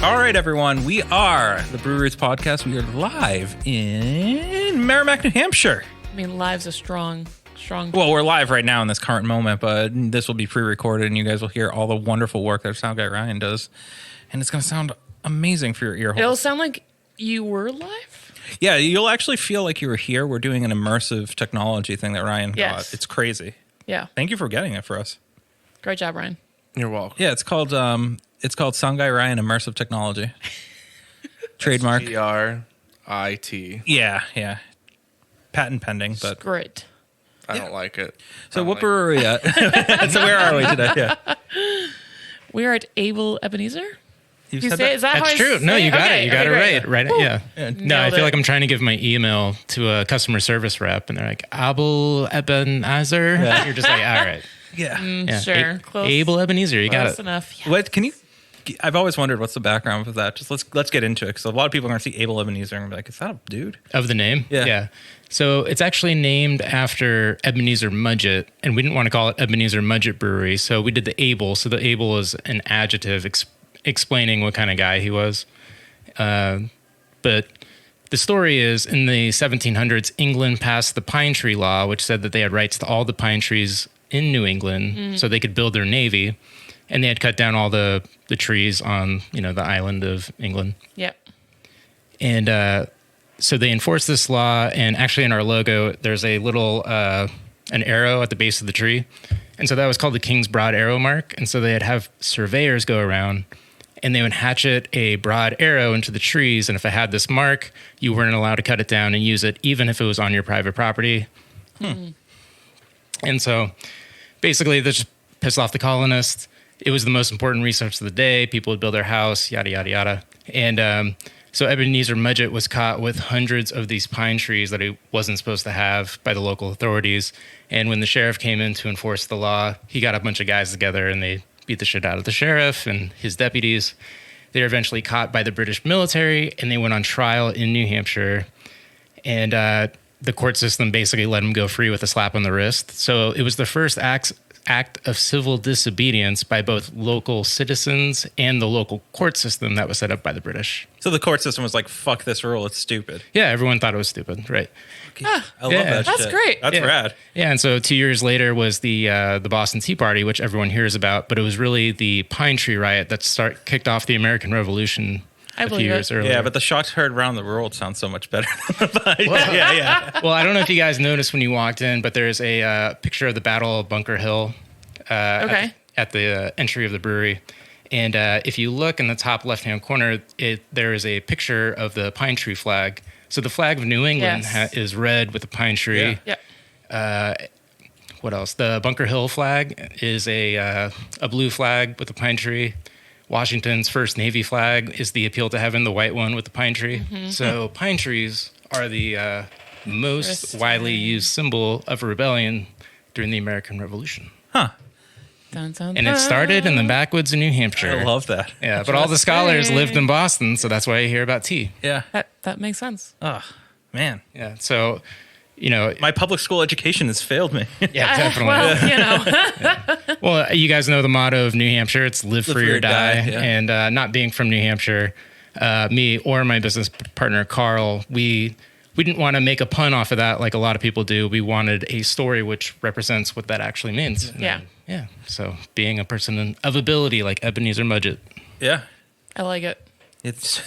All right, everyone. We are the Breweries Podcast. We are live in Merrimack, New Hampshire. I mean, live's a strong. Well, we're live right now in this current moment, but this will be pre-recorded, and you guys will hear all the wonderful work that sound guy Ryan does, and it's going to sound amazing for your ear holes. It'll sound like you were live. Yeah, you'll actually feel like you were here. We're doing an immersive technology thing that Ryan got. It's crazy. Yeah. Thank you for getting it for us. Great job, Ryan. You're welcome. Yeah, it's called Sound Guy Ryan Immersive Technology. Trademark. SGRIT. Yeah. Patent pending, but Great. I don't like it. So what brewery at? So where are we today? Yeah. We are at Able Ebenezer. You You said say, that? is that how That's I true. say No, you it? got Okay, it. You got okay, it great. right. Yeah. Yeah. No, I Nailed feel it. like I'm trying to give my email to a customer service rep, and they're like, Able Ebenezer. Yeah. You're just like, all right. Yeah. Yeah. Sure. Close. Able Ebenezer. You got Close it. enough. Yeah. What can you? I've always wondered what's the background of that. Just let's get into it because a lot of people are going to see Able Ebenezer and be like, "Is that a dude?" Of the name? Yeah. So it's actually named after Ebenezer Mudgett, and we didn't want to call it Ebenezer Mudgett Brewery, so we did the Able. So the Able is an adjective explaining what kind of guy he was. But the story is, in the 1700s, England passed the Pine Tree Law, which said that they had rights to all the pine trees in New England so they could build their navy. And they had cut down all the trees on, the island of England. Yep. And so they enforced this law. And actually in our logo, there's a little, an arrow at the base of the tree. And so that was called the King's Broad Arrow Mark. And so they'd have surveyors go around and they would hatchet a broad arrow into the trees. And if it had this mark, you weren't allowed to cut it down and use it, even if it was on your private property. And so basically this just pissed off the colonists. It was the most important resource of the day. People would build their house, yada, yada, yada. And so Ebenezer Mudgett was caught with hundreds of these pine trees that he wasn't supposed to have by the local authorities. And when the sheriff came in to enforce the law, he got a bunch of guys together and they beat the shit out of the sheriff and his deputies. They were eventually caught by the British military and they went on trial in New Hampshire. And the court system basically let him go free with a slap on the wrist. So it was the first act of civil disobedience by both local citizens and the local court system that was set up by the British. So the court system was like, "Fuck this rule. It's stupid." Yeah, everyone thought it was stupid, right? I love Yeah. that. That's shit. great. That's rad. Yeah, and so 2 years later was the Boston Tea Party, which everyone hears about, but it was really the Pine Tree Riot that kicked off the American Revolution I a few believe years it. earlier. Yeah, but the shots heard around the world sound so much better. Yeah. Well, I don't know if you guys noticed when you walked in, but there's a picture of the Battle of Bunker Hill Okay. at the entry of the brewery. And if you look in the top left-hand corner, there is a picture of the pine tree flag. So the flag of New England Yes. is red with a pine tree. Yeah. Yep. What else? The Bunker Hill flag is a blue flag with a pine tree. Washington's first Navy flag is the Appeal to Heaven, the white one with the pine tree. So pine trees are the most widely used symbol of a rebellion during the American Revolution. Huh. Dun, dun, And it started in the backwoods of New Hampshire. I love that. Yeah, but all the scholars Interesting. lived in Boston, so that's why you hear about tea. Yeah. That makes sense. Oh, man. Yeah, so, My public school education has failed me. yeah, definitely. Well, Well, you guys know the motto of New Hampshire. It's live free or die. yeah. And not being from New Hampshire, me or my business partner, Carl, we didn't want to make a pun off of that like a lot of people do. We wanted a story which represents what that actually means. Yeah. Yeah. So being a person of ability like Ebenezer Mudgett. Yeah. I like it. It's.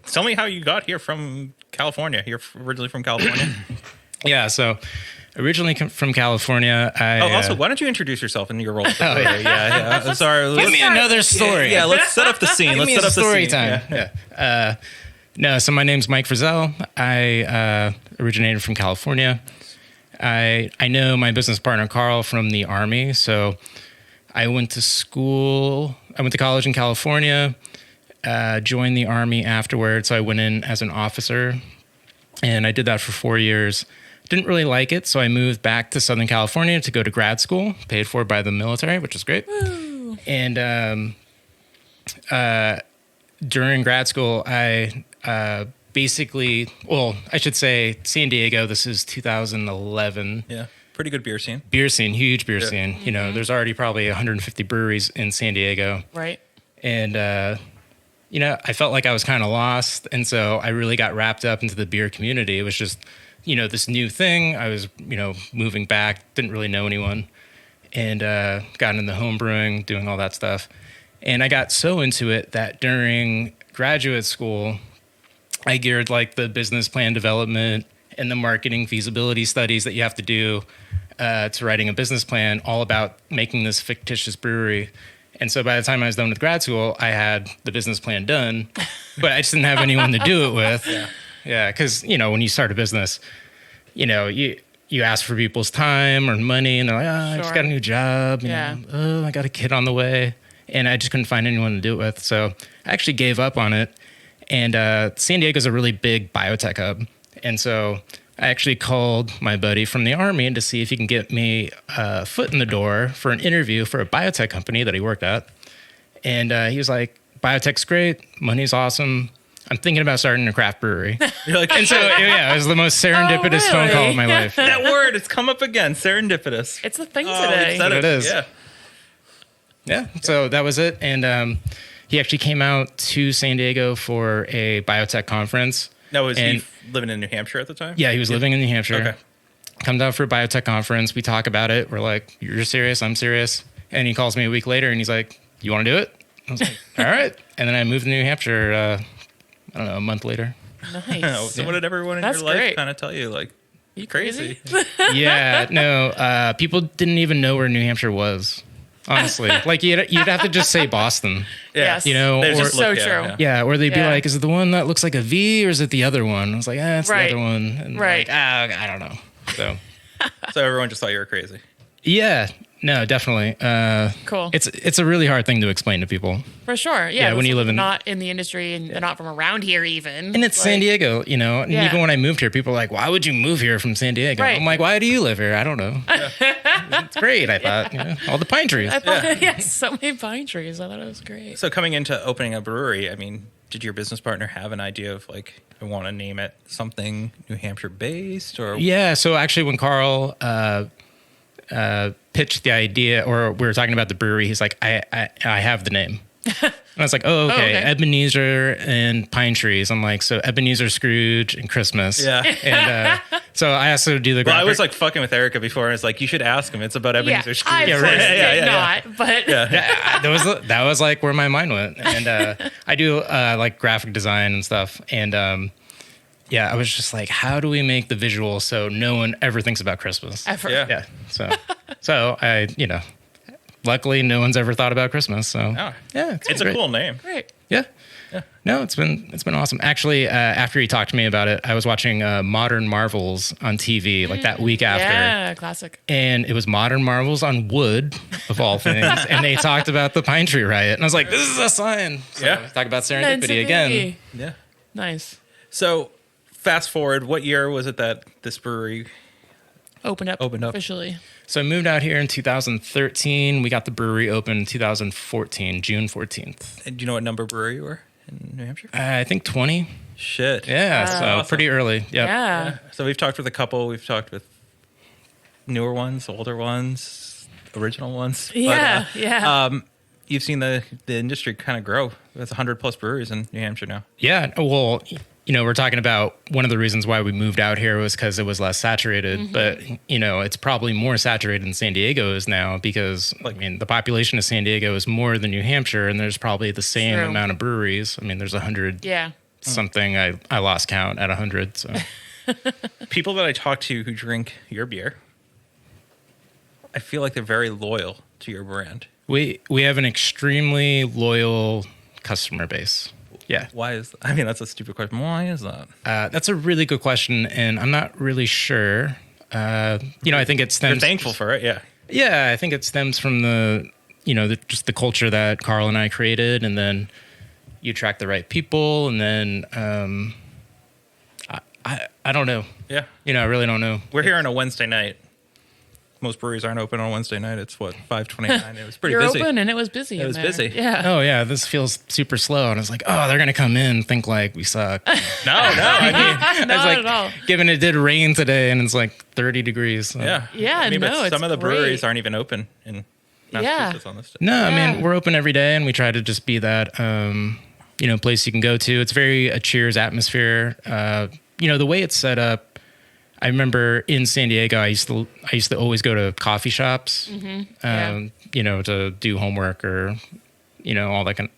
Tell me how you got here from California. You're originally from California. Yeah. So originally from California, Also, why don't you introduce yourself and your role? Yeah. Sorry. give me another story. Yeah, let's set up the scene. Give Let's me set a up the story scene. time. Yeah. No, so my name's Mike Frizzell. I originated from California. I know my business partner Carl from the Army. So I went to school. I went to college in California. Joined the Army afterwards. So I went in as an officer, and I did that for 4 years. Didn't really like it, so I moved back to Southern California to go to grad school, paid for by the military, which is great. Woo. And during grad school, I basically, well, I should say San Diego, this is 2011. Yeah. Pretty good beer scene. Beer scene, huge beer scene. You know, there's already probably 150 breweries in San Diego. Right. And, I felt like I was kind of lost. And so I really got wrapped up into the beer community. It was just, this new thing. I was, moving back, didn't really know anyone, and got into home brewing, doing all that stuff. And I got so into it that during graduate school, I geared like the business plan development and the marketing feasibility studies that you have to do to writing a business plan, all about making this fictitious brewery. And so by the time I was done with grad school, I had the business plan done, but I just didn't have anyone to do it with. Yeah, because, when you start a business, you ask for people's time or money, and they're like, I just got a new job. I got a kid on the way. And I just couldn't find anyone to do it with. So I actually gave up on it. And San Diego's a really big biotech hub. And so I actually called my buddy from the Army to see if he can get me a foot in the door for an interview for a biotech company that he worked at. And he was like, biotech's great. Money's awesome. I'm thinking about starting a craft brewery. You're like, And so, it was the most serendipitous phone call of my life. that word, it's come up again, serendipitous. It's a thing Oh, today. we said It is. Yeah. Yeah, so that was it. And he actually came out to San Diego for a biotech conference. Now, was And- he living in New Hampshire at the time? Yeah, he was living in New Hampshire. Okay. Comes out for a biotech conference. We talk about it. We're like, you're serious? I'm serious. And he calls me a week later and he's like, you want to do it? I was like, all right. And then I moved to New Hampshire, I don't know, a month later. Nice. So what did everyone in That's your life great. kind of tell you? Like, You crazy. Yeah, no, people didn't even know where New Hampshire was, honestly. Like, you'd have to just say Boston. Yes. They or, just So look, true. yeah, or they'd be Yeah. like, is it the one that looks like a V or is it the other one? I was like, it's Right. the other one. And Right. like, I don't know. So, So everyone just thought you were crazy. yeah, no, definitely. Cool. It's a really hard thing to explain to people. For sure. Yeah. when you live in- not in the industry and they're not from around here even. And it's San Diego, And Yeah. even when I moved here, people are like, why would you move here from San Diego? Right. I'm like, why do you live here? I don't know. It's great, I thought. All the pine trees. I thought, yes, so many pine trees. I thought it was great. So coming into opening a brewery, I mean, did your business partner have an idea of like, I want to name it something New Hampshire based or? Yeah, so actually when Carl pitched the idea, or we were talking about the brewery, he's like, I have the name. And I was like, oh, okay. Ebenezer and Pine Trees. I'm like, so Ebenezer Scrooge and Christmas. Yeah. And so I also do the Well, graphic. I was like fucking with Erica before. I was like, you should ask him. It's about Yeah, Ebenezer Scrooge. I Yeah, personally right. did not, but Yeah, that was like where my mind went. And I do like graphic design and stuff. And I was just like, how do we make the visual so no one ever thinks about Christmas? effort. Yeah. Yeah. So I, luckily no one's ever thought about Christmas. So Oh. yeah, It's a great. cool name. Great. Yeah. No, it's been awesome. Actually, after he talked to me about it, I was watching Modern Marvels on TV like that week after. Yeah, classic. And it was Modern Marvels on wood, of all things. And they talked about the Pine Tree Riot. And I was like, this is a sign. So Yeah. talk about serendipity again. Yeah. Nice. So fast forward, what year was it that this brewery? Opened up officially. So I moved out here in 2013. We got the brewery open in 2014, June 14th. And do you know what number brewery you were in New Hampshire? I think 20. Shit. Yeah, so Awesome. pretty early. Yep. Yeah. So we've talked with a couple. We've talked with newer ones, older ones, original ones. Yeah. Yeah. You've seen the industry kind of grow. There's 100 plus breweries in New Hampshire now. Yeah. Well, we're talking about one of the reasons why we moved out here was because it was less saturated. But, it's probably more saturated than San Diego is now because, the population of San Diego is more than New Hampshire, and there's probably the same True. amount of breweries. There's 100 yeah. something. I lost count at 100. So. People that I talk to who drink your beer, I feel like they're very loyal to your brand. We have an extremely loyal customer base. Yeah. Why is that's a stupid question. Why is that? That's a really good question, and I'm not really sure. I think it You're stems. thankful for it, yeah. Yeah, I think it stems from just the culture that Carl and I created, and then you attract the right people, and then I don't know. Yeah. I really don't know. We're here on a Wednesday night. Most breweries aren't open on Wednesday night. It's 5:29. It was pretty You're busy. open and it was busy. It was busy. Yeah. Oh yeah, this feels super slow, and I was like, oh, they're gonna come in and think like we suck. No. I mean, Not like, at all. Given it did rain today, and it's like 30 degrees. So. yeah. Yeah, I mean, no, but it's some of the breweries great. aren't even open in Yeah. Massachusetts on this day. No, I Yeah. mean we're open every day, and we try to just be that place you can go to. It's very a cheers atmosphere. The way it's set up, I remember in San Diego, I used to always go to coffee shops, to do homework or, all that kind of,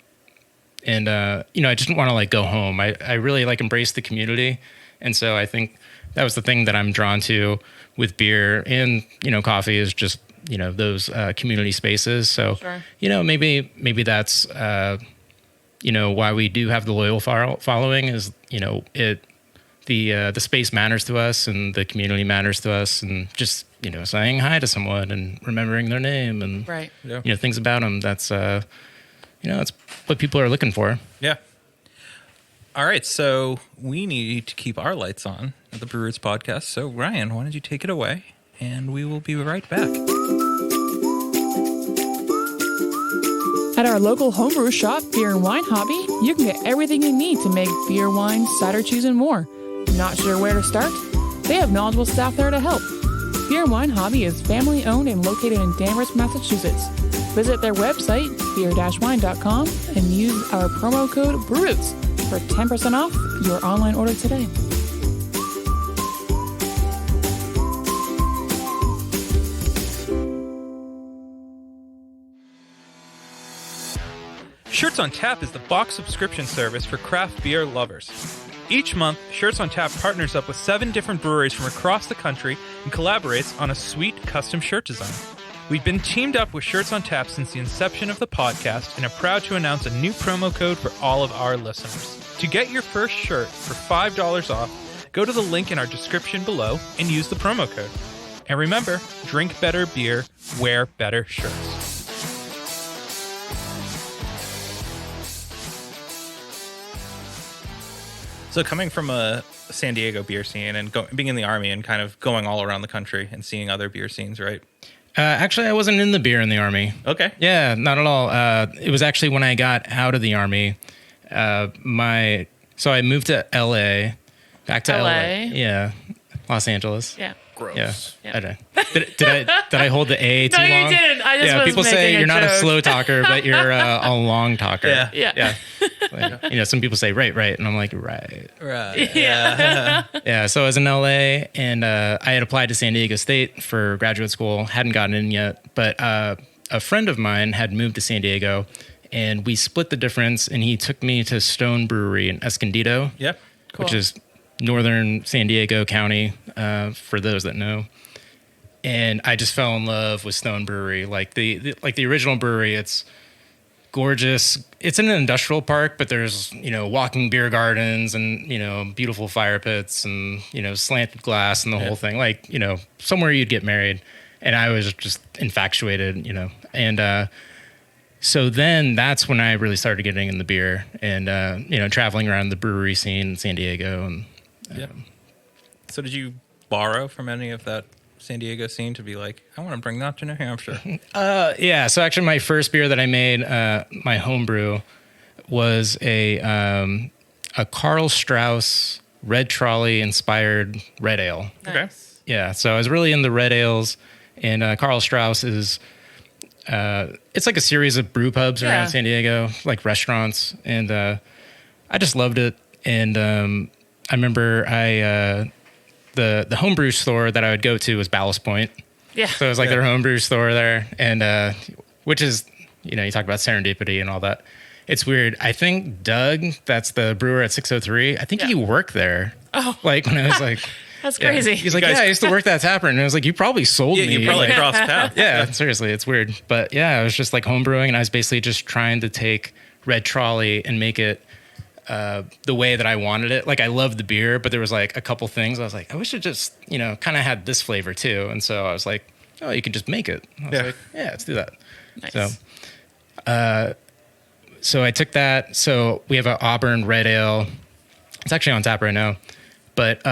and, I just didn't want to like go home. I really like embrace the community. And so I think that was the thing that I'm drawn to with beer and, coffee is just, those community spaces. So, Sure. Maybe that's, why we do have the loyal following is, the space matters to us and the community matters to us, and just, saying hi to someone and remembering their name and, Right. things about them. That's, that's what people are looking for. Yeah. All right, so we need to keep our lights on at the Brewers Podcast. So, Ryan, why don't you take it away, and we will be right back. At our local homebrew shop, Beer and Wine Hobby, you can get everything you need to make beer, wine, cider, cheese, and more. Not sure where to start? They have knowledgeable staff there to help. Beer and Wine Hobby is family-owned and located in Danvers, Massachusetts. Visit their website, beer-wine.com, and use our promo code BREWROOTS for 10% off your online order today. Shirts on Tap is the box subscription service for craft beer lovers. Each month, Shirts on Tap partners up with 7 different breweries from across the country and collaborates on a sweet custom shirt design. We've been teamed up with Shirts on Tap since the inception of the podcast and are proud to announce a new promo code for all of our listeners. To get your first shirt for $5 off, go to the link in our description below and use the promo code. And remember, drink better beer, wear better shirts. So coming from a San Diego beer scene and being in the Army and kind of going all around the country and seeing other beer scenes, right? Actually, I wasn't in the beer in the Army. Okay. Yeah, not at all. It was actually when I got out of the Army. So I moved to LA, back to LA. Yeah, Los Angeles. Yeah. Gross. Yeah. I don't know. Did I hold the A too No, long? you didn't. I just was people say making a you're not a joke. slow talker, but you're a long talker. Yeah. Yeah. Like, some people say right, and I'm like right. Right. Yeah. Yeah. So I was in LA, and I had applied to San Diego State for graduate school. Hadn't gotten in yet, but a friend of mine had moved to San Diego, and we split the difference. And he took me to Stone Brewery in Escondido. Yep. Which is northern San Diego County, for those that know. And I just fell in love with Stone Brewery, like the original brewery. It's gorgeous. It's in an industrial park, but there's walking beer gardens and beautiful fire pits and slanted glass and the whole thing. Like somewhere you'd get married. And I was just infatuated, and so then that's when I really started getting in the beer and traveling around the brewery scene in San Diego and. Yeah. So did you borrow from any of that San Diego scene to be like, I want to bring that to New Hampshire? Yeah. So actually my first beer that I made, my home brew, was a Carl Strauss Red Trolley inspired red ale. Okay. Nice. Yeah. So I was really into red ales, and Carl Strauss is, it's like a series of brew pubs around San Diego, like restaurants. And I just loved it. And I remember the homebrew store that I would go to was Ballast Point. Yeah. So it was like their homebrew store there, and which is, you talk about serendipity and all that. It's weird. I think Doug, that's the brewer at 603, I think he worked there. Oh. Like when I was like... That's crazy. He's like, I used to work that tavern. And I was like, you probably sold me. You probably like, crossed paths. yeah, seriously, it's weird. But yeah, I was just like homebrewing, and I was basically just trying to take Red Trolley and make it the way that I wanted it. Like I loved the beer, but there was like a couple things I was like, I wish it just, kind of had this flavor too. And so I was like, oh, you can just make it. I was like, yeah, let's do that. Nice. So I took that. So we have an Auburn Red Ale. It's actually on tap right now. But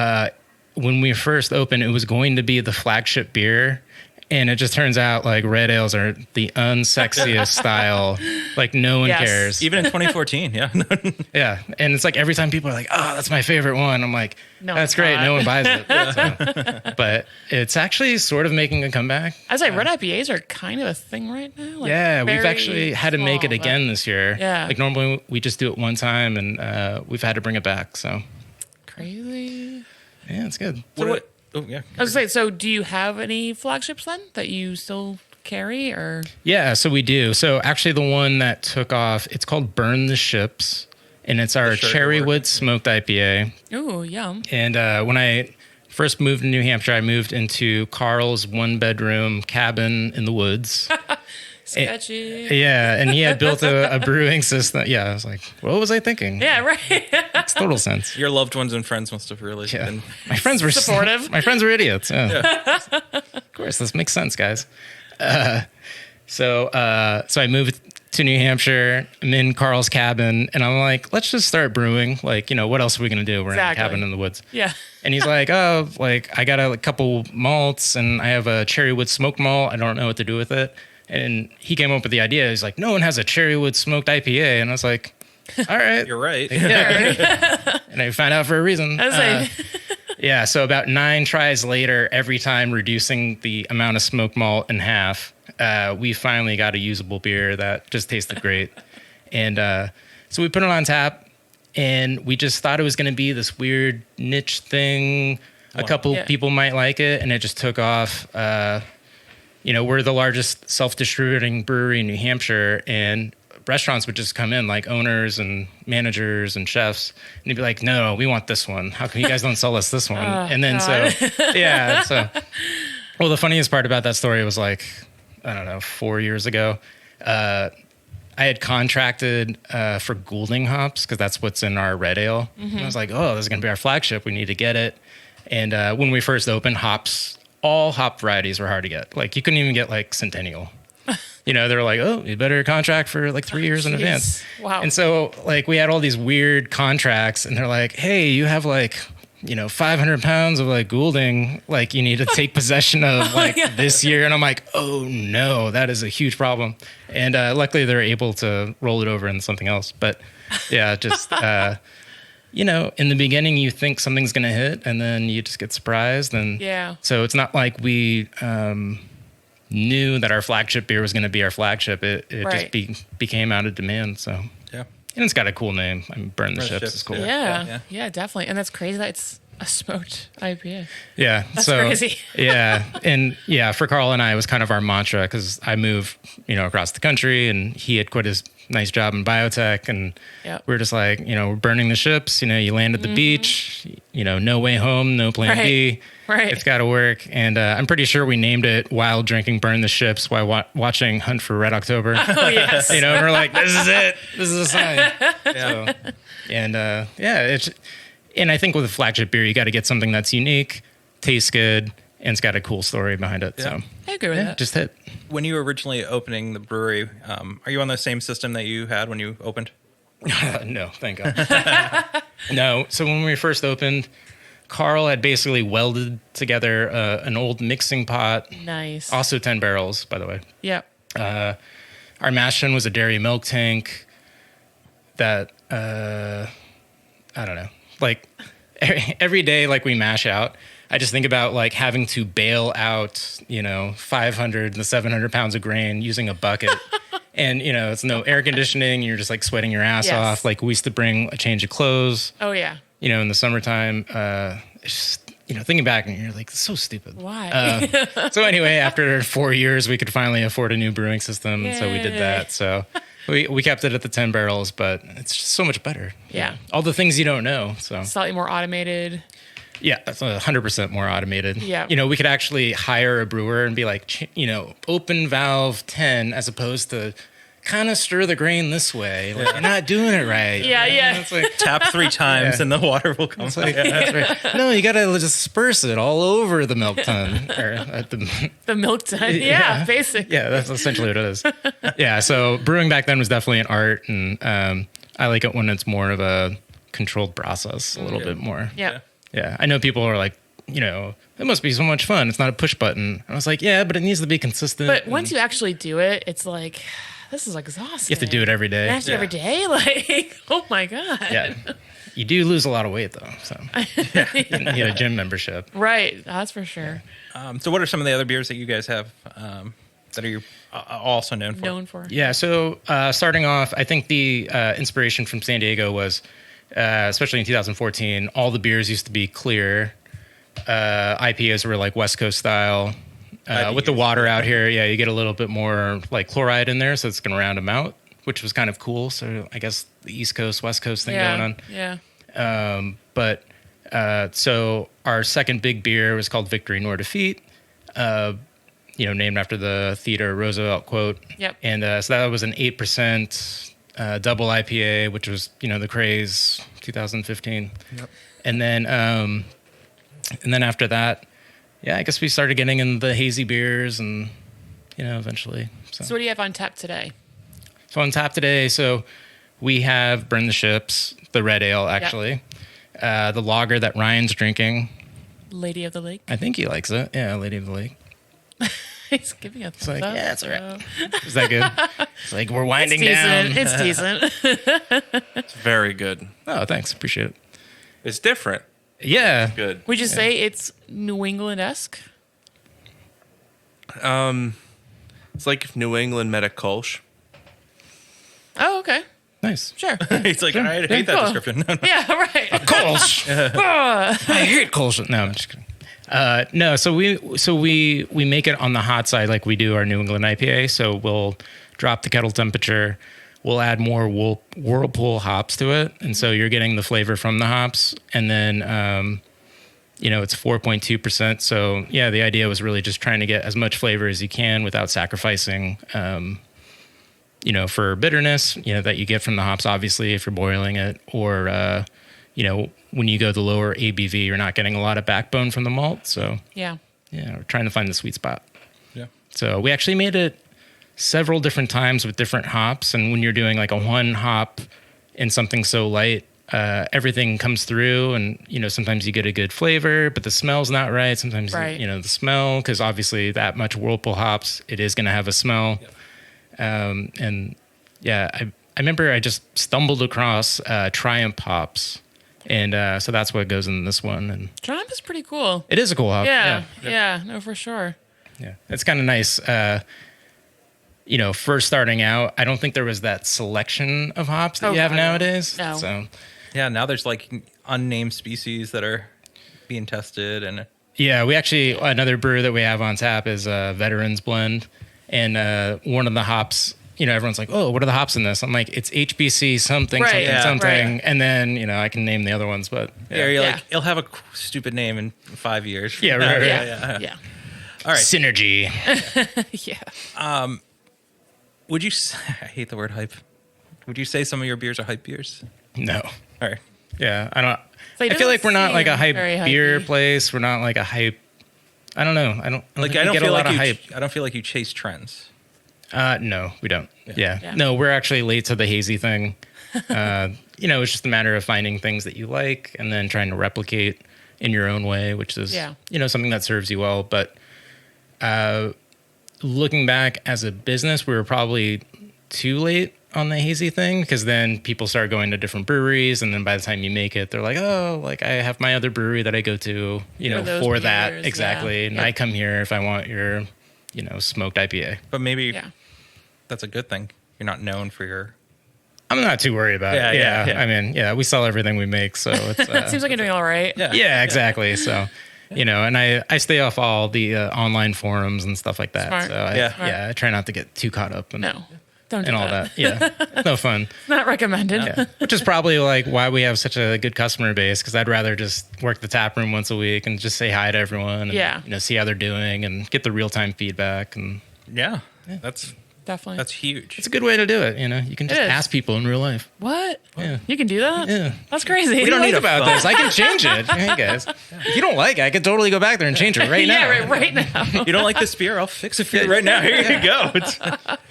when we first opened, it was going to be the flagship beer. And it just turns out like red ales are the unsexiest style. Like no one cares. Even in 2014, yeah. Yeah. And it's like every time people are like, oh, that's my favorite one. I'm like, No, that's it's great. not. No one buys it. So, but it's actually sort of making a comeback. I was like, red IPAs are kind of a thing right now. Like, Yeah, we've very actually had to make it small, but- again this year. Yeah. Like normally we just do it one time and we've had to bring it back. So Crazy. yeah, it's good. What? Oh, yeah. I was gonna say, so do you have any flagships then that you still carry, or? Yeah, so we do. So actually the one that took off, it's called Burn the Ships. And it's our shirt Cherrywood Smoked IPA. Ooh, yum. And when I first moved to New Hampshire, I moved into Carl's 1-bedroom cabin in the woods. Sketchy. Yeah, and he had built a brewing system. Yeah, I was like, what was I thinking? Yeah, right. Makes total sense. Your loved ones and friends must have really Yeah. been. My friends were Supportive. My friends were idiots. Yeah. Of course, this makes sense, guys. So I moved to New Hampshire. I'm in Carl's cabin, and I'm like, let's just start brewing. Like, what else are we gonna do? We're in a Exactly. cabin in the woods. Yeah. And he's like, oh, like I got a couple malts, and I have a Cherrywood smoked malt. I don't know what to do with it. And he came up with the idea. He's like, no one has a Cherrywood smoked IPA, and I was like, all right. You're right. Yeah. And I found out for a reason. I was like, Yeah, so about 9 tries later, every time reducing the amount of smoked malt in half, we finally got a usable beer that just tasted great. And so we put it on tap, and we just thought it was going to be this weird niche thing. A couple Yeah. people might like it, and it just took off. We're the largest self-distributing brewery in New Hampshire, and restaurants would just come in, like owners and managers and chefs, and they'd be like, no, we want this one. How come you guys don't sell us this one? And then well, the funniest part about that story was like, I don't know, 4 years ago, I had contracted for Goulding hops because that's what's in our red ale. And I was like, oh, this is going to be our flagship. We need to get it. And when we first opened, all hop varieties were hard to get. Like you couldn't even get like Centennial. They were like, oh, you better contract for like 3 years in jeez. advance. Wow. And so like we had all these weird contracts, and they're like, hey, you have like, 500 pounds of like Goulding, like you need to take possession of like this year. And I'm like, oh no, that is a huge problem. And luckily they're able to roll it over into something else. But yeah, just, in the beginning you think something's going to hit, and then you just get surprised. And Yeah. so it's not like we, knew that our flagship beer was going to be our flagship. It Right. just became out of demand. So, Yeah. and it's got a cool name. I mean, Burn the Burn the Ships Ships, is cool. Yeah. Yeah. Yeah, definitely. And that's crazy that it's a smoked IPA. Yeah. That's so, crazy. Yeah. And yeah, for Carl and I, it was kind of our mantra because I moved, across the country, and he had quit his nice job in biotech. And Yep. we were just like, we're burning the ships. You land at the beach, no way home, no plan B. Right. It's got to work. And I'm pretty sure we named it while drinking Burn the Ships while watching Hunt for Red October. Oh, yes. And we're like, this is it. This is a sign. Yeah. So, and and I think with a flagship beer, you got to get something that's unique, tastes good, and it's got a cool story behind it. Yeah. So I agree with that. just hit. When you were originally opening the brewery, are you on the same system that you had when you opened? No, thank God. No. So when we first opened, Carl had basically welded together an old mixing pot, Nice. also 10 barrels, by the way. Yep. Our mash tun was a dairy milk tank that, I don't know, like every day, like we mash out, I just think about like having to bail out, 500 to 700 pounds of grain using a bucket. And, it's no air conditioning. You're just like sweating your ass Yes. off. Like we used to bring a change of clothes, Oh, yeah. in the summertime. It's just, thinking back, and you're like, it's so stupid. Why? So anyway, after 4 years, we could finally afford a new brewing system. So we did Yay. that. So we kept it at the 10 barrels, but it's just so much better. Yeah. All the things you don't know. So Slightly more automated. yeah, that's 100% more automated. Yeah. We could actually hire a brewer and be like, open valve 10 as opposed to kind of stir the grain this way. Like, you're not doing it right. Yeah, yeah. It's like, Tap 3 times Yeah. and the water will come. it's like that's right. No, you got to disperse it all over the milk ton. Or at the, The milk ton. Yeah, Yeah. basically. yeah, that's essentially what it is. Yeah, so brewing back then was definitely an art, and I like it when it's more of a controlled process, a little bit more. Yeah. Yeah, I know people are like, it must be so much fun. It's not a push button. I was like, yeah, but it needs to be consistent. But once you actually do it, it's like, this is exhausting. you have to do it every day. You have to do it every day? Like, oh my God. Yeah. You do lose a lot of weight though. So you need a gym membership. Right. That's for sure. So what are some of the other beers that you guys have that are you also known for? Known for. Yeah. So starting off, I think the inspiration from San Diego was, especially in 2014, all the beers used to be clear. IPAs were like West Coast style. With the water out here, yeah, you get a little bit more like chloride in there, so it's going to round them out, which was kind of cool. So I guess the East Coast, West Coast thing going on. Yeah. So our second big beer was called Victory Nor Defeat, named after the Theodore Roosevelt quote. Yep. And so that was an 8% double IPA, which was, the craze 2015. Yep. And then after that, yeah, I guess we started getting in the hazy beers and, eventually. So what do you have on tap today? So on tap today, we have Burn the Ships, the red ale, actually. The lager that Ryan's drinking. Lady of the Lake. I think he likes it. Yeah, Lady of the Lake. He's giving a thumbs up. Yeah, it's all right. Is that good? It's like, we're winding down. It's decent. It's very good. Oh, thanks. Appreciate it. It's different. Yeah. Good. Would you say it's New England-esque? It's like if New England met a Kolsch. Oh, okay. Nice. Sure. He's like, I hate that Cool. description. No. Yeah, right. Kolsch. I hate Kolsch. No, I'm just kidding. No, so we make it on the hot side like we do our New England IPA. So we'll drop the kettle temperature. We'll add more whirlpool hops to it, and so you're getting the flavor from the hops. And then, it's 4.2%. So yeah, the idea was really just trying to get as much flavor as you can without sacrificing, for bitterness, that you get from the hops. Obviously, if you're boiling it, or when you go the lower ABV, you're not getting a lot of backbone from the malt. So Yeah. we're trying to find the sweet spot. Yeah. So we actually made it several different times with different hops. And when you're doing like a one hop in something so light, everything comes through and, sometimes you get a good flavor, but the smell's not right. Sometimes, Right. The smell, because obviously that much whirlpool hops, it is going to have a smell. Yep. I remember I just stumbled across Triumph hops. And so that's what goes in this one. And Triumph is pretty cool. it is a cool hop. Yeah. No, for sure. Yeah. It's kind of nice. First starting out, I don't think there was that selection of hops that you have God, nowadays. no. So Yeah, now there's like unnamed species that are being tested. And yeah, we actually, another brew that we have on tap is a Veterans Blend. And one of the hops, everyone's like, oh, what are the hops in this? I'm like, it's HBC something, Right, something, yeah, something. right. And then, I can name the other ones, but yeah, you're Yeah. like, it'll have a stupid name in 5 years. Yeah, right, right. Yeah. All right. Synergy. Yeah. Would you, I hate the word hype. Would you say some of your beers are hype beers? No. All right. Yeah, I don't. So it I feel like we're not doesn't like a seem hype very beer hypey. place. We're not like a hype. I don't know. I don't think we get a lot of hype. I don't feel like you chase trends. No, we don't. Yeah. Yeah. No, we're actually late to the hazy thing. It's just a matter of finding things that you like and then trying to replicate in your own way, which is, Yeah. something that serves you well. But looking back as a business, we were probably too late on the hazy thing, because then people start going to different breweries, and then by the time you make it, they're like, oh, like I have my other brewery that I go to, For those for that. beers, Exactly. yeah. And Yep. I come here if I want your, smoked IPA. But maybe Yeah. that's a good thing. You're not known for your. I'm not too worried about it. Yeah. I mean, we sell everything we make, so it's Seems like you're doing all right. Yeah. yeah, exactly. So, and I stay off all the online forums and stuff like that. Smart. So Yeah. I try not to get too caught up in No. Don't do and all that. Yeah, it's no fun. Not recommended. Yeah. Which is probably like why we have such a good customer base, because I'd rather just work the tap room once a week and just say hi to everyone and Yeah. see how they're doing and get the real time feedback. And Yeah. That's Definitely. huge. it's a good way to do it. You can just It is. ask people in real life. What? Yeah. You can do that? Yeah. That's crazy. We don't need about this. I can change it. Hey guys, if you don't like it, I could totally go back there and change it right now. Yeah, right now. You don't like this beer? I'll fix it for you right now. Here you go.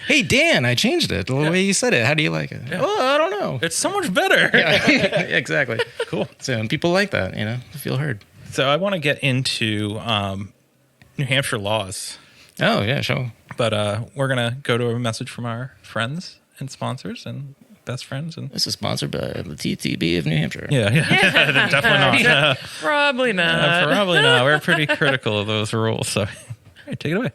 Hey Dan, I changed it the way you said it. How do you like it? Oh, I don't know. It's so much better. Yeah, exactly. Cool. So and people like that. Feel heard. So I want to get into New Hampshire laws, Oh, yeah, sure. but we're going to go to a message from our friends and sponsors and best friends. And This is sponsored by the TTB of New Hampshire. yeah, definitely not. Probably not. Probably not. We're pretty critical of those rules. So hey, take it away.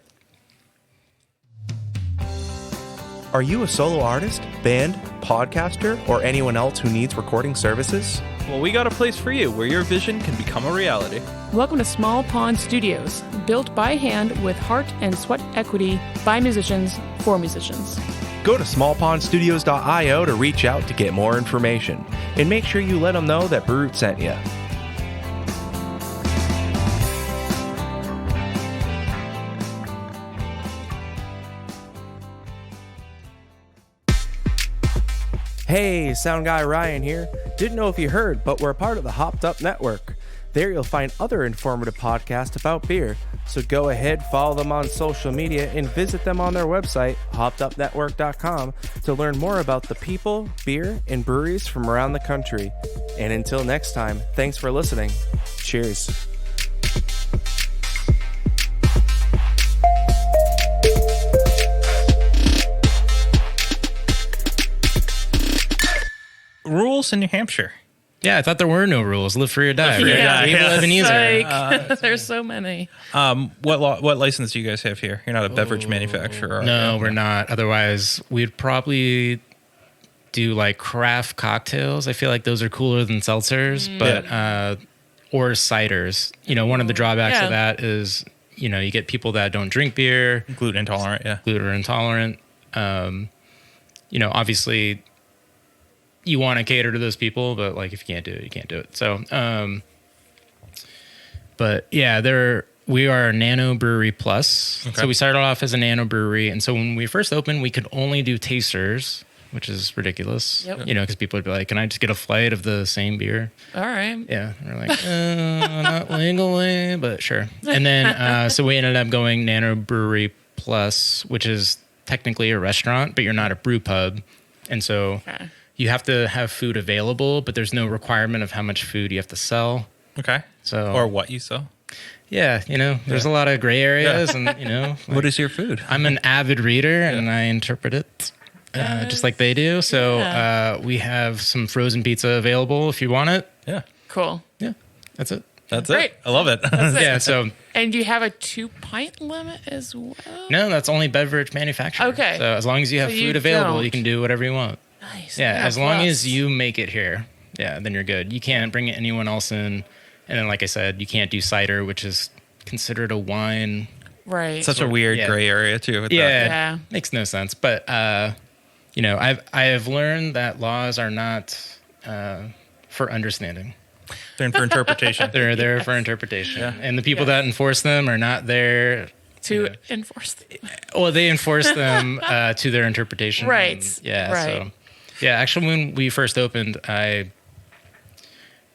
Are you a solo artist, band, podcaster, or anyone else who needs recording services? Well, we got a place for you where your vision can become a reality. Welcome to Small Pond Studios, built by hand with heart and sweat equity by musicians for musicians. Go to smallpondstudios.io to reach out to get more information. And make sure you let them know that Brew sent you. Hey, Sound Guy Ryan here. Didn't know if you heard, but we're a part of the Hopped Up Network. There you'll find other informative podcasts about beer. So go ahead, follow them on social media, and visit them on their website, hoppedupnetwork.com, to learn more about the people, beer, and breweries from around the country. And until next time, thanks for listening. Cheers. Rules in New Hampshire. Yeah, I thought there were no rules. Live free or die. Right? Yeah. Able Ebenezer. Like, there's so many. What license do you guys have here? You're not a beverage manufacturer. Are No, you? we're not. Otherwise, we'd probably do like craft cocktails. I feel like those are cooler than seltzers, but or ciders. You know, one of the drawbacks of that is, you know, you get people that don't drink beer, Gluten intolerant, yeah. gluten intolerant. You know, obviously you want to cater to those people, but like if you can't do it, you can't do it. So, but yeah, we are a nano brewery plus. Okay. So we started off as a nano brewery. And so when we first opened, we could only do tasters, which is ridiculous. Yep. You know, because people would be like, can I just get a flight of the same beer? All right. Yeah. And we're like, not legally, but sure. And then, so we ended up going nano brewery plus, which is technically a restaurant, but you're not a brew pub. And so you have to have food available, but there's no requirement of how much food you have to sell. Okay. So, Or what you sell. yeah, you know, there's a lot of gray areas and, you know, What is your food? I'm an avid reader and I interpret it just like they do. So we have some frozen pizza available if you want it. Yeah. Cool. Yeah, that's it. That's Great. it. I love it. Yeah, so And you have a 2-pint limit as well? no, that's only beverage manufacturer. Okay. So as long as you have So you food available, don't. you can do whatever you want. Nice. Yeah, as long plus. as you make it here, then you're good. You can't bring anyone else in. And then, like I said, you can't do cider, which is considered a wine. Right. Such a weird Yeah. gray area too. With Yeah. Makes no sense. But you know, I have learned that laws are not for understanding. They're in for interpretation. They're there for interpretation, and the people that enforce them are not there to enforce them. Well, they enforce them to their interpretation. Right. And, yeah. Right. So, yeah. Actually, when we first opened, I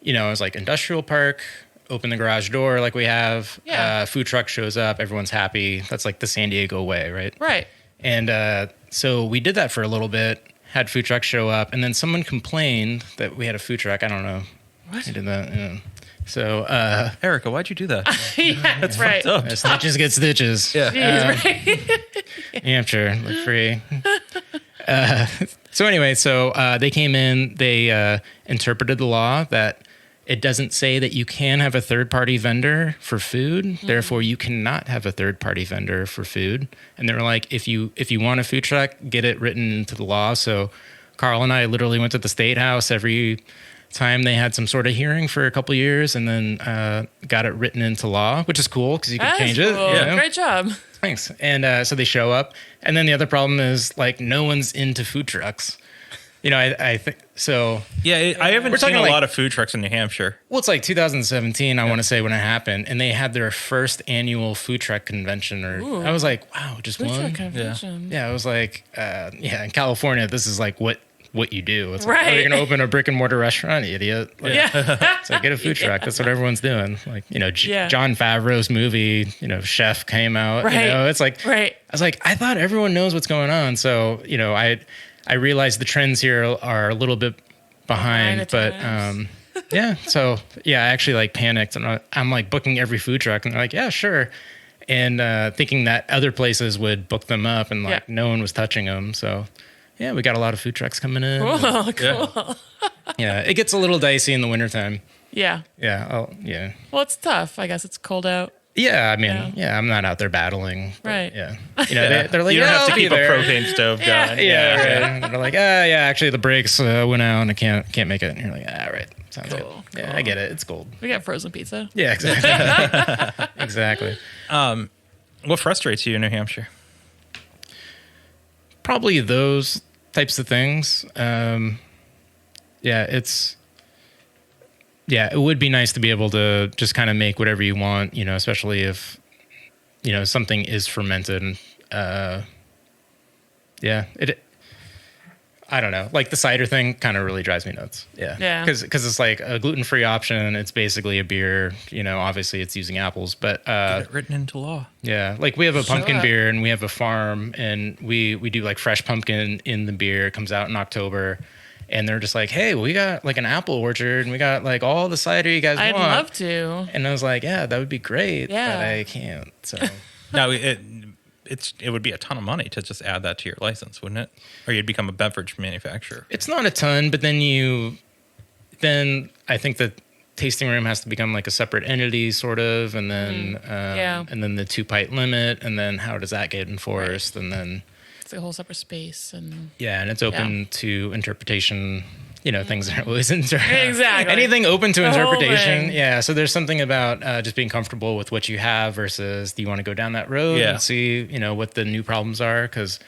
was like industrial park. Open the garage door like we have. Yeah. Food truck shows up. Everyone's happy. That's like the San Diego way, right? Right. And so we did that for a little bit. Had food trucks show up, and then someone complained that we had a food truck. I don't know. What? We did that. Yeah. So Erica, why'd you do that? Yeah, that's right. snitches get stitches. Yeah. Jeez, right. Hampshire, live free. So anyway, they came in, they interpreted the law that it doesn't say that you can have a third-party vendor for food. Therefore, you cannot have a third-party vendor for food. And they were like, if you want a food truck, get it written into the law. So Carl and I literally went to the State House every time they had some sort of hearing for a couple years, and then got it written into law, which is cool because you can change it. Cool. You know? Great job. Thanks. And so they show up, and then the other problem is like no one's into food trucks. You know, I think so. Yeah, I haven't We're seen talking a like- lot of food trucks in New Hampshire. Well, it's like 2017, I want to say, when it happened, and they had their first annual food truck convention. I was like, wow, just Food one. truck convention. Yeah, I was like, in California, this is like what you do. It's like, Right. you're going to open a brick and mortar restaurant, you idiot. Like, Yeah. it's like, get a food truck. That's what everyone's doing. Like, Yeah. John Favreau's movie, Chef came out. Right. It's like, Right. I was like, I thought everyone knows what's going on. So, I realized the trends here are a little bit behind, the but times. Yeah. So yeah, I actually like panicked, and I'm like booking every food truck, and they're like, yeah, sure. And thinking that other places would book them up, and like no one was touching them. So yeah, we got a lot of food trucks coming in. Cool. Yeah, it gets a little dicey in the wintertime. Yeah. Yeah. Yeah. Well, it's tough. I guess it's cold out. Yeah, I mean, I'm not out there battling. But Right. Yeah. You know, they're like, You don't have to I'll keep be a there. propane stove going. Yeah, right. They're like, actually the brakes went out and I can't make it. And you're like, right. Sounds good. Cool. Yeah, I get it. It's cold. We got frozen pizza. Yeah, exactly. Exactly. What frustrates you in New Hampshire? Probably those types of things. It would be nice to be able to just kind of make whatever you want, you know, especially if, you know, something is fermented. I don't know. Like the cider thing kind of really drives me nuts. Yeah. Yeah. Because it's like a gluten-free option. It's basically a beer, you know, obviously it's using apples, but Get it written into law. yeah, like we have a pumpkin beer and we have a farm and we do like fresh pumpkin in the beer. It comes out in October. And they're just like, hey, we got like an apple orchard and we got like all the cider you guys I'd want. love to. And I was like, yeah, that would be great. Yeah. But I can't. So No, it would be a ton of money to just add that to your license, wouldn't it? Or you'd become a beverage manufacturer. it's not a ton, but then I think that tasting room has to become like a separate entity sort of. And then, and then the 2-pint limit. And then how does that get enforced? And then, It's a whole separate space. And and it's open to interpretation. You know, things are always Exactly. anything open to The whole interpretation. thing. Yeah. So there's something about just being comfortable with what you have versus do you want to go down that road and see, you know, what the new problems are? Because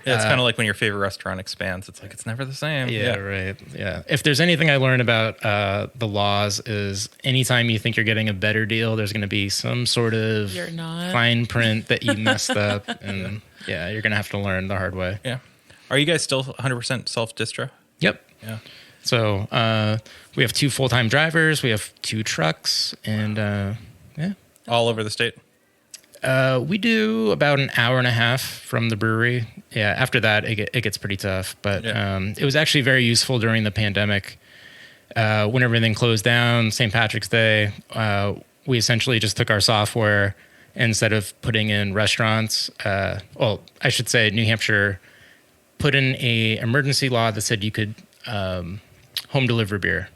it's kind of like when your favorite restaurant expands. It's like, it's never the same. yeah, right. Yeah. If there's anything I learned about the laws is anytime you think you're getting a better deal, there's going to be some sort of You're not. fine print that you messed up. And you're going to have to learn the hard way. Yeah. Are you guys still 100% self-distro? Yep. Yeah. So we have 2 full-time drivers. We have 2 trucks, and All over the state? we do about an hour and a half from the brewery. Yeah, after that, it gets pretty tough. But it was actually very useful during the pandemic. When everything closed down, St. Patrick's Day, we essentially just took our software instead of putting in restaurants. Well, I should say New Hampshire put in a emergency law that said you could home deliver beer.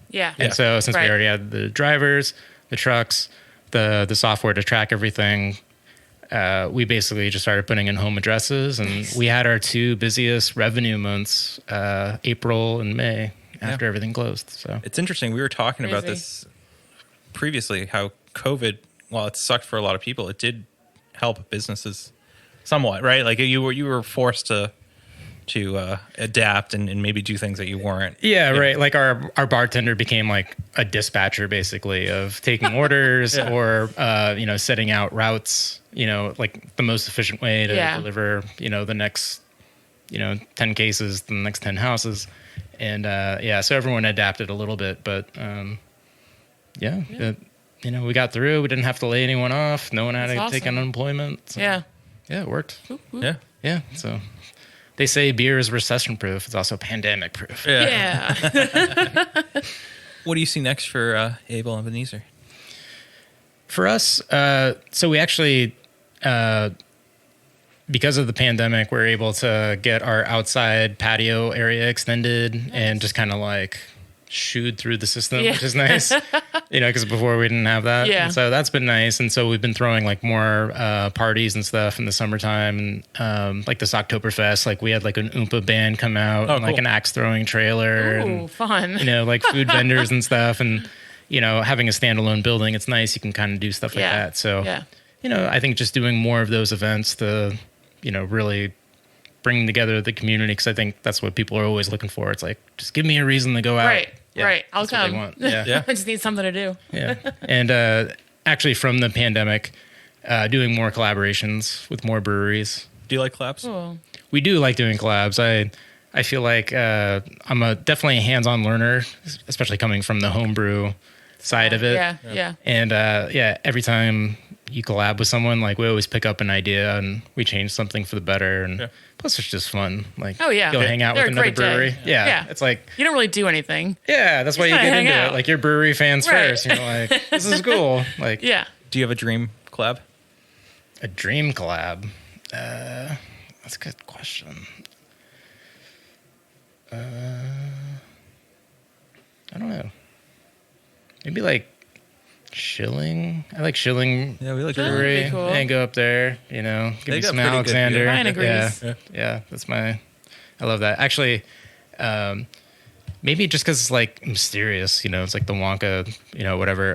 Yeah. And so since we already had the drivers, the trucks, the software to track everything, we basically just started putting in home addresses, and we had our 2 busiest revenue months, April and May, after everything closed. So It's interesting. We were talking about Crazy. this previously, how COVID, while it sucked for a lot of people, it did help businesses somewhat, right? Like you were forced to adapt and maybe do things that you weren't. yeah, right. Like our bartender became like a dispatcher basically of taking orders or setting out routes, like the most efficient way to deliver, the next 10 cases to the next 10 houses. And so everyone adapted a little bit, but we got through. We didn't have to lay anyone off. No one had to take unemployment. So, Yeah. it worked. Yeah. So they say beer is recession proof. It's also pandemic proof. Yeah. What do you see next for Able Ebenezer? For us, so we actually, because of the pandemic, we're able to get our outside patio area extended and just kind of like shooed through the system, which is nice, because before we didn't have that. Yeah. And so that's been nice. And so we've been throwing like more parties and stuff in the summertime. And like this Oktoberfest, like we had like an Oompa band come out, and like an axe throwing trailer. Ooh, and, fun. like food vendors and stuff. And, having a standalone building, it's nice. You can kind of do stuff like that. So, I think just doing more of those events to, really bring together the community, because I think that's what people are always looking for. It's like, just give me a reason to go out. Right. I'll That's what they come. want. Yeah. I just need something to do. Yeah. And actually from the pandemic, doing more collaborations with more breweries. Do you like collabs? Cool. We do like doing collabs. I feel like I'm definitely a hands-on learner, especially coming from the homebrew side of it. Yeah. And every time, you collab with someone, like we always pick up an idea and we change something for the better. And plus it's just fun. Like, Oh, yeah. go hang out They're with a another great day. brewery. Yeah. It's like, You don't really do anything. yeah, that's why you kinda get hang into out. it. Like, you're brewery fans Right. first. You're like, this is cool. Like, Yeah. Do you have a dream collab? a dream collab. That's a good question. I don't know. Maybe like Shilling. I like Shilling. Yeah, we like Shilling would Brewery. be cool. And go up there, you know, give They me got some pretty good Alexander. beer. Ryan agrees. Yeah, that's my. I love that. Actually, maybe just because it's like mysterious, you know, it's like the Wonka, you know, whatever.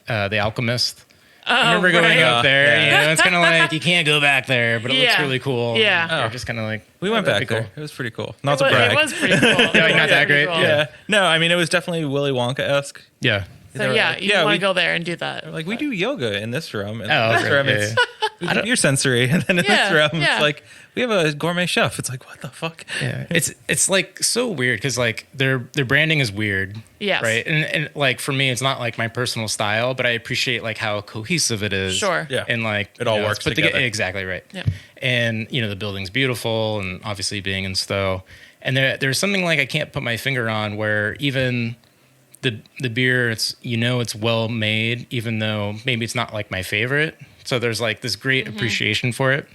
The Alchemist. I remember going right. up there. Yeah. You know, it's kind of like you can't go back there, but it looks Yeah. really cool. Yeah. And you're just kind of like We went that'd back be there. cool. It was pretty cool. Not to It brag. was pretty cool. Yeah, like, not that great. Yeah. No, I mean, it was definitely Willy Wonka-esque. Yeah. So yeah, you want we- to go there and do that. Like, we do yoga in this room. And Oh, in this okay. room, Yeah, it's yeah. we do beer sensory. And then in Yeah, this room, yeah. it's like, we have a gourmet chef. It's like, what the fuck? Yeah, it's like so weird because like their branding is weird. Yes. Right. And like for me, it's not like my personal style, but I appreciate like how cohesive it is. Sure. Yeah. And like It all you know, works it's put together. Exactly right. Yeah. And you know the building's beautiful, and obviously being in Stowe, and there's something like I can't put my finger on where even the beer, it's it's well made, even though maybe it's not like my favorite. So there's like this great appreciation for it.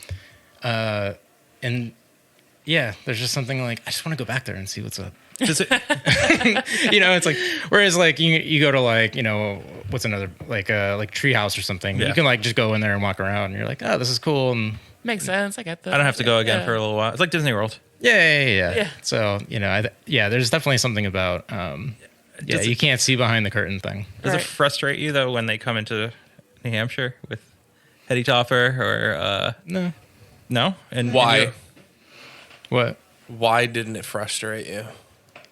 And yeah, there's just something like I just want to go back there and see what's up. Does it, It's like whereas like you go to like what's another like Treehouse or something. Yeah. You can like just go in there and walk around. And you're like, oh, this is cool. And Makes sense. I get that. I don't have to go again Yeah. for a little while. It's like Disney World. Yeah. So there's definitely something about Does you it- can't see behind the curtain thing. Does Right. it frustrate you, though, when they come into New Hampshire with Heady Topper or No. no? And Why? What? Why didn't it frustrate you?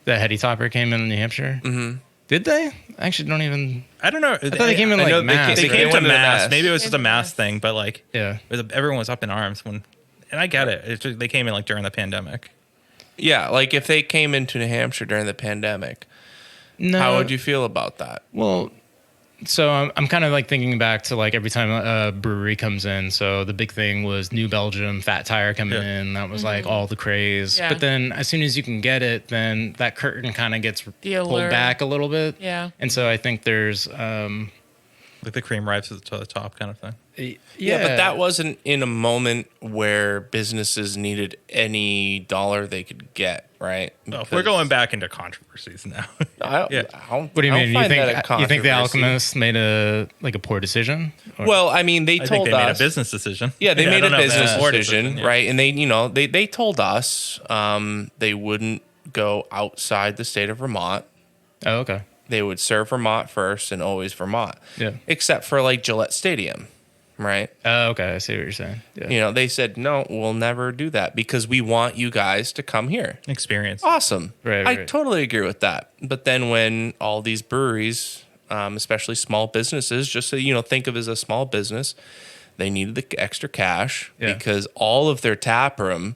That Heady Topper came in New Hampshire? Mm-hmm. Did they? I actually don't even. I don't know. I thought they came in I know like they mass. They They came to went to mass. mass. Maybe it was Came just a to mass mass. thing, but like, Yeah. everyone was up in arms when, and I get it. It's just, they came in like during the pandemic. Yeah, like if they came into New Hampshire during the pandemic, No. how would you feel about that? Well, so I'm kind of like thinking back to like every time a brewery comes in. So the big thing was New Belgium, Fat Tire coming Yeah. in. That was like all the craze. Yeah. But then as soon as you can get it, then that curtain kind of gets The pulled allure. back a little bit. Yeah. And so I think there's, Like the cream rises to the top kind of thing. Yeah, but that wasn't in a moment where businesses needed any dollar they could get, right? Well, we're going back into controversies now. Yeah. What do you mean? You think the controversy. Alchemist made a poor decision? Or- Well, I mean, they I told think they made a us. business decision. Yeah, they I made don't a know if that's business poor decision, yeah. right? And they told us they wouldn't go outside the state of Vermont. oh, okay. They would serve Vermont first and always Vermont. Yeah. Except for like Gillette Stadium, right? Oh, okay. I see what you're saying. Yeah. You know, they said, no, we'll never do that because we want you guys to come here. Experience. Awesome. Right, I right. totally agree with that. But then when all these breweries, especially small businesses, just so you know, think of it as a small business, they needed the extra cash Yeah. because all of their tap room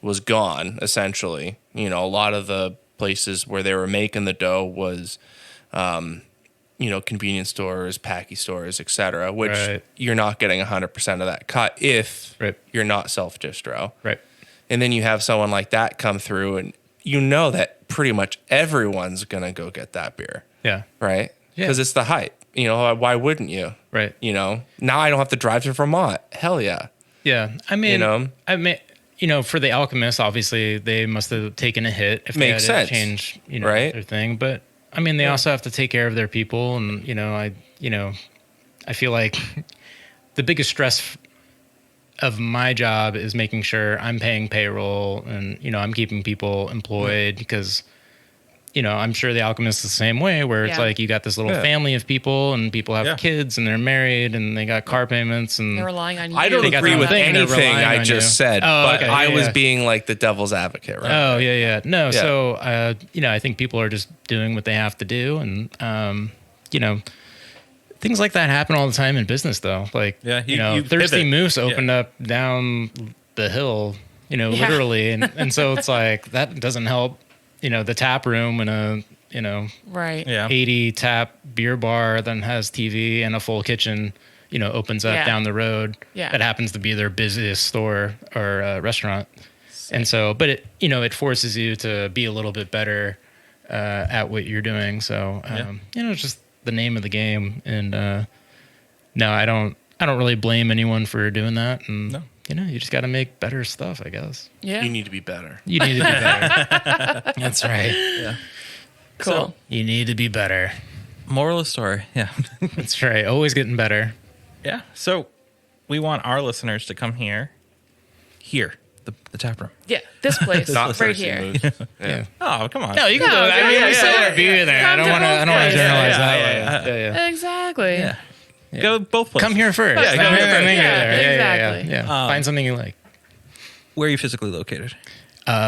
was gone, essentially. You know, a lot of the places where they were making the dough was convenience stores, packy stores, etc., which Right. you're not getting 100% of that cut if Right. you're not self-distro. Right. And then you have someone like that come through and you know that pretty much everyone's going to go get that beer, Yeah. right? Yeah. Because it's the hype. You know, why wouldn't you? Right. You know, now I don't have to drive to Vermont. Hell yeah. Yeah. I mean, You know? for the Alchemist, obviously they must have taken a hit if Makes they had sense, to change, right? their thing. But I mean, they also have to take care of their people, and I feel like the biggest stress of my job is making sure I'm paying payroll and I'm keeping people employed because. I'm sure the Alchemist is the same way where it's Yeah. like you got this little Yeah. family of people and people have Yeah. kids and they're married and they got car payments and They're relying on you. I don't They got agree their with own thing, they're anything relying I on just you. said, Oh, but okay, I yeah, was yeah. being like the devil's advocate, right? Oh yeah. No, Yeah. so I think people are just doing what they have to do, and things like that happen all the time in business, though. Like Yeah, you Thirsty pivot. Moose Yeah. opened up down the hill, literally, and so it's like that doesn't help, the tap room in a Right. Yeah. 80 tap beer bar that has TV and a full kitchen. opens up Yeah. down the road. Yeah. That happens to be their busiest store or restaurant. And so, but it forces you to be a little bit better at what you're doing. So, it's just the name of the game. And no, I don't really blame anyone for doing that. And No. you just got to make better stuff, I guess. Yeah. You need to be better. You need to be better. That's right. Yeah. Cool. So, You need to be better. moral of the story. Yeah. That's right. Always getting better. Yeah. So we want our listeners to come here, the tap room. Yeah. This place Not right thirsty here. mood. Yeah. Oh, come on. No, you can go. I mean, we said beer there. I don't want to generalize that. Yeah. Exactly. Yeah. Go both places. Come here first. Yeah, go here first. Exactly. Yeah. Find something you like. Where are you physically located?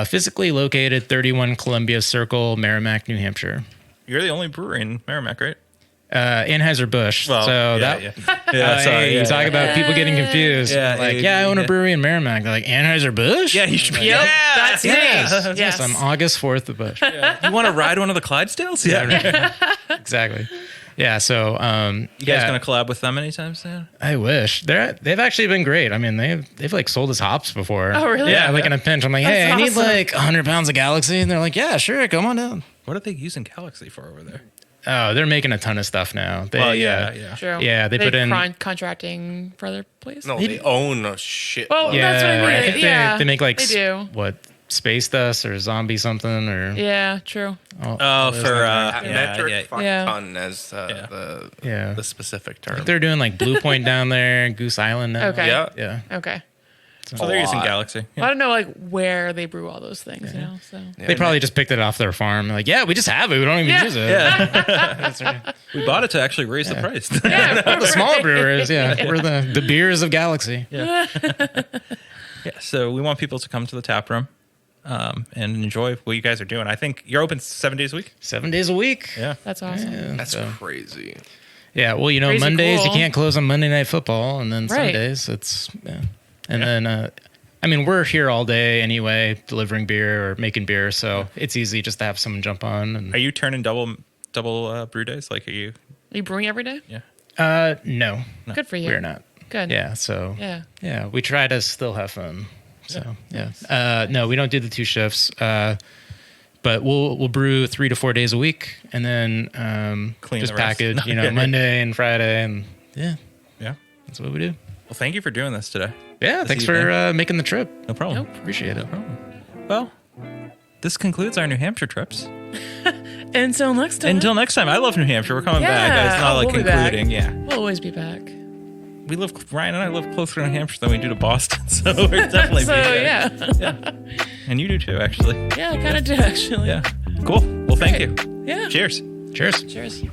Physically located 31 Columbia Circle, Merrimack, New Hampshire. You're the only brewery in Merrimack, right? Anheuser-Busch. Sorry, you talk about people getting confused. Yeah, I own a brewery in Merrimack. They're like, Anheuser-Busch? Yeah, you should be. Yep. That's me. Yes. Yes. I'm August 4th of Busch. You want to ride one of the Clydesdales? Yeah. Exactly. Yeah, so You guys going to collab with them anytime soon? I wish. They've actually been great. I mean, they've like sold us hops before. Oh, really? Yeah, like in a pinch. I'm like, hey, That's I need awesome. like 100 pounds of Galaxy. And they're like, yeah, sure, come on down. What are they using Galaxy for over there? Oh, they're making a ton of stuff now. They, True. Yeah, they put in- contracting for other places. No, they own a shit. Well, Yeah, that's what I mean. right. I think Yeah, they make like they do. what, Space Dust or Zombie something or Yeah, true. Oh, for Metric Yeah. ton as the specific term. they're doing like Blue Point down there, Goose Island now. Okay. Yeah. Yeah. Okay. So they're using lot. Galaxy. I don't know where they brew all those things, So They probably just picked it off their farm. Like, yeah, we just have it. We don't even Yeah. use it. Yeah. That's right. We bought it to actually raise the price. The smaller brewers, we're the beers of Galaxy. Yeah, so we want people to come to the tap room and enjoy what you guys are doing. I think you're open 7 days a week. 7 days a week. Yeah. that's awesome. Yeah, That's so- crazy. Yeah, well, Crazy Mondays cool. you can't close on Monday Night Football, and then Right. Sundays it's and then I mean we're here all day anyway, delivering beer or making beer, so it's easy just to have someone jump on. And Are you turning double brew days? Like, are you? Are you brewing every day? Yeah. no, Good for you. we're not. Good. Yeah, so Yeah. we try to still have fun. So no, we don't do the 2 shifts. But we'll brew 3 to 4 days a week, and then Clean just the rest. package, Monday and Friday, and Yeah. that's what we do. Well, thank you for doing this today. Yeah, thanks evening. for making the trip. No problem. Nope. Appreciate it. Well, this concludes our New Hampshire trips. Until next time. Until next time, I love New Hampshire. We're coming back. Yeah. It's not like We'll be back. concluding. Yeah. We'll always be back. Ryan and I live closer to New Hampshire than we do to Boston, so we're definitely So be yeah. And you do too, actually. Yeah, I kind of do actually. Yeah. Cool. Well, thank you. Yeah. Cheers. Cheers. Cheers.